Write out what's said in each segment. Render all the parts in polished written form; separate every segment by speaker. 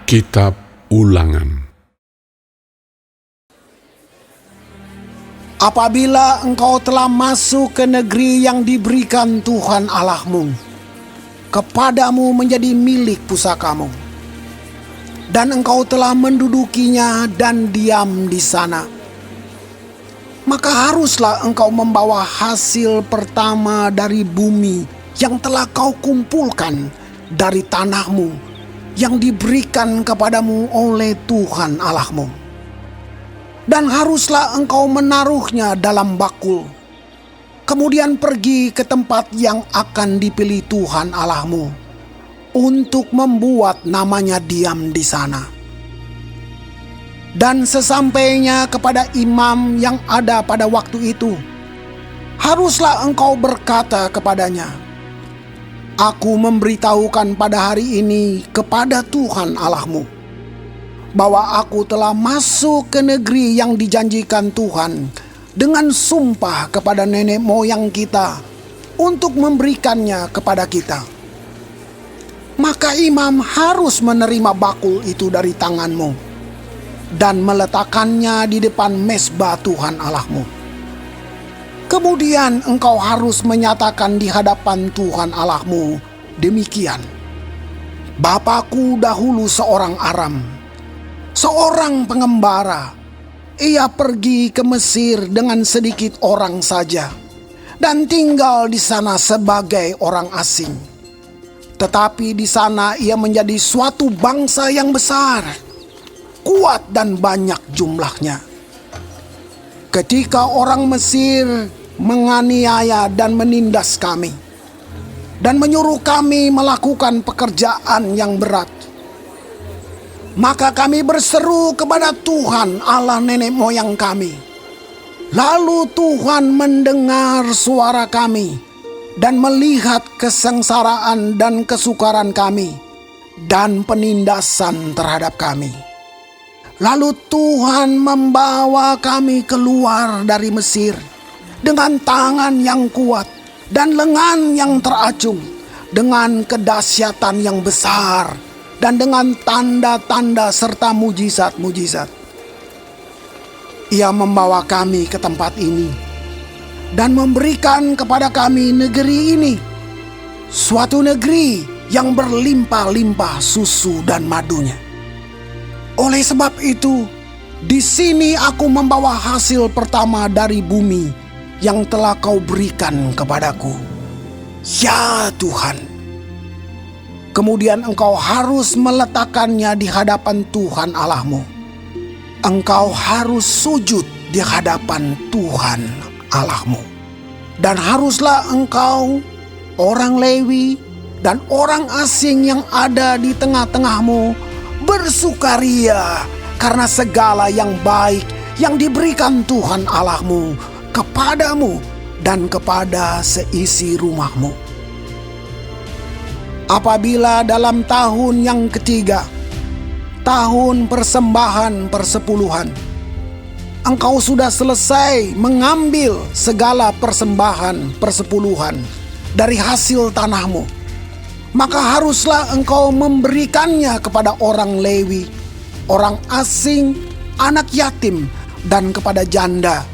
Speaker 1: Kitab Ulangan.
Speaker 2: Apabila engkau telah masuk ke negeri yang diberikan Tuhan Allahmu, kepadamu menjadi milik pusakamu, dan engkau telah mendudukinya dan diam di sana, maka haruslah engkau membawa hasil pertama dari bumi yang telah kau kumpulkan dari tanahmu yang diberikan kepadamu oleh Tuhan Allahmu. Dan haruslah engkau menaruhnya dalam bakul, kemudian pergi ke tempat yang akan dipilih Tuhan Allahmu untuk membuat namanya diam di sana. Dan sesampainya kepada imam yang ada pada waktu itu, haruslah engkau berkata kepadanya, Aku memberitahukan pada hari ini kepada Tuhan Allahmu, bahwa aku telah masuk ke negeri yang dijanjikan Tuhan dengan sumpah kepada nenek moyang kita untuk memberikannya kepada kita. Maka imam harus menerima bakul itu dari tanganmu dan meletakkannya di depan mezbah Tuhan Allahmu. Kemudian engkau harus menyatakan di hadapan Tuhan Allahmu demikian, Bapakku dahulu seorang Aram, seorang pengembara. Ia pergi ke Mesir dengan sedikit orang saja dan tinggal di sana sebagai orang asing. Tetapi di sana ia menjadi suatu bangsa yang besar, kuat dan banyak jumlahnya. Ketika orang Mesir menganiaya dan menindas kami dan menyuruh kami melakukan pekerjaan yang berat, maka kami berseru kepada Tuhan Allah nenek moyang kami. Lalu Tuhan mendengar suara kami dan melihat kesengsaraan dan kesukaran kami dan penindasan terhadap kami. Lalu Tuhan membawa kami keluar dari Mesir dengan tangan yang kuat dan lengan yang teracung, dengan kedahsyatan yang besar dan dengan tanda-tanda serta mujizat-mujizat. Ia membawa kami ke tempat ini dan memberikan kepada kami negeri ini, suatu negeri yang berlimpah-limpah susu dan madunya. Oleh sebab itu, di sini aku membawa hasil pertama dari bumi yang telah kau berikan kepadaku, ya Tuhan. Kemudian engkau harus meletakkannya di hadapan Tuhan Allahmu. Engkau harus sujud di hadapan Tuhan Allahmu. Dan haruslah engkau, orang Lewi, dan orang asing yang ada di tengah-tengahmu bersukaria karena segala yang baik yang diberikan Tuhan Allahmu kepadamu dan kepada seisi rumahmu. Apabila dalam tahun yang ketiga, tahun persembahan persepuluhan, engkau sudah selesai mengambil segala persembahan persepuluhan dari hasil tanahmu, maka haruslah engkau memberikannya kepada orang Lewi, orang asing, anak yatim, dan kepada janda,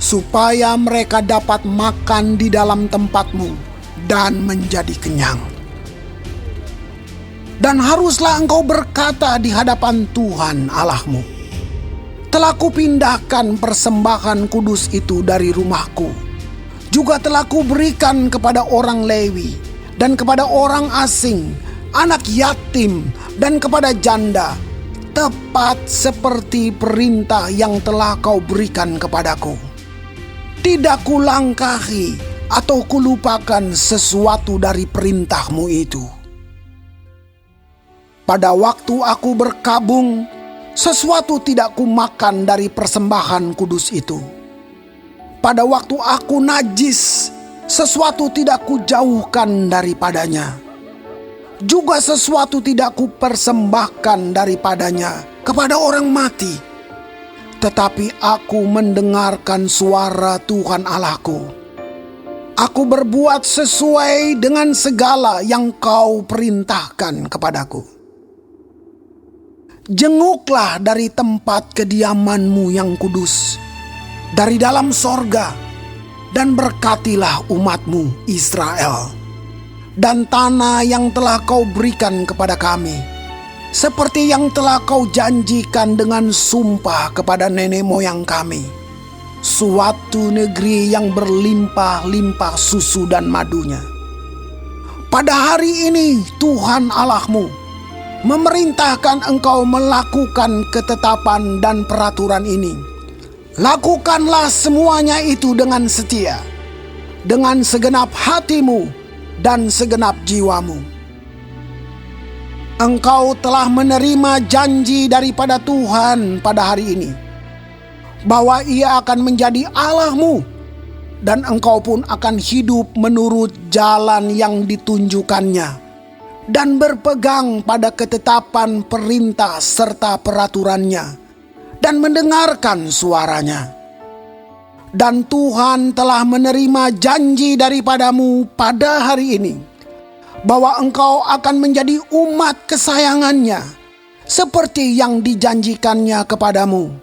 Speaker 2: supaya mereka dapat makan di dalam tempatmu dan menjadi kenyang. Dan haruslah engkau berkata di hadapan Tuhan Allahmu, telah kupindahkan persembahan kudus itu dari rumahku, juga telah kuberikan kepada orang Lewi dan kepada orang asing, anak yatim, dan kepada janda, tepat seperti perintah yang telah kau berikan kepadaku. Tidak kulangkahi atau kulupakan sesuatu dari perintahmu itu. Pada waktu aku berkabung, sesuatu tidak kumakan dari persembahan kudus itu. Pada waktu aku najis, sesuatu tidak kujauhkan daripadanya. Juga sesuatu tidak kupersembahkan daripadanya kepada orang mati. Tetapi aku mendengarkan suara Tuhan Allahku. Aku berbuat sesuai dengan segala yang kau perintahkan kepadaku. Jenguklah dari tempat kediaman-Mu yang kudus, dari dalam sorga, dan berkatilah umat-Mu Israel, dan tanah yang telah Kau berikan kepada kami, seperti yang telah Kau janjikan dengan sumpah kepada nenek moyang kami, suatu negeri yang berlimpah-limpah susu dan madunya. Pada hari ini Tuhan Allah-Mu memerintahkan Engkau melakukan ketetapan dan peraturan ini. Lakukanlah semuanya itu dengan setia, dengan segenap hatimu dan segenap jiwamu. Engkau telah menerima janji daripada Tuhan pada hari ini, bahwa Ia akan menjadi Allah-Mu, dan engkau pun akan hidup menurut jalan yang ditunjukkannya, dan berpegang pada ketetapan perintah serta peraturannya, dan mendengarkan suaranya. Dan Tuhan telah menerima janji daripadamu pada hari ini, bahwa engkau akan menjadi umat kesayangannya, seperti yang dijanjikannya kepadamu,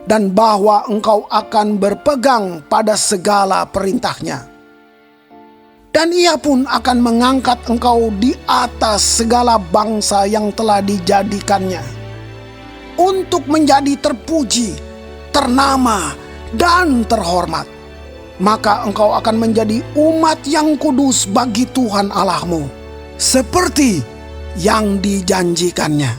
Speaker 2: dan bahwa engkau akan berpegang pada segala perintahnya. Dan Ia pun akan mengangkat engkau di atas segala bangsa yang telah dijadikannya, untuk menjadi terpuji, ternama, dan terhormat. Maka engkau akan menjadi umat yang kudus bagi Tuhan Allah-Mu, seperti yang dijanjikannya.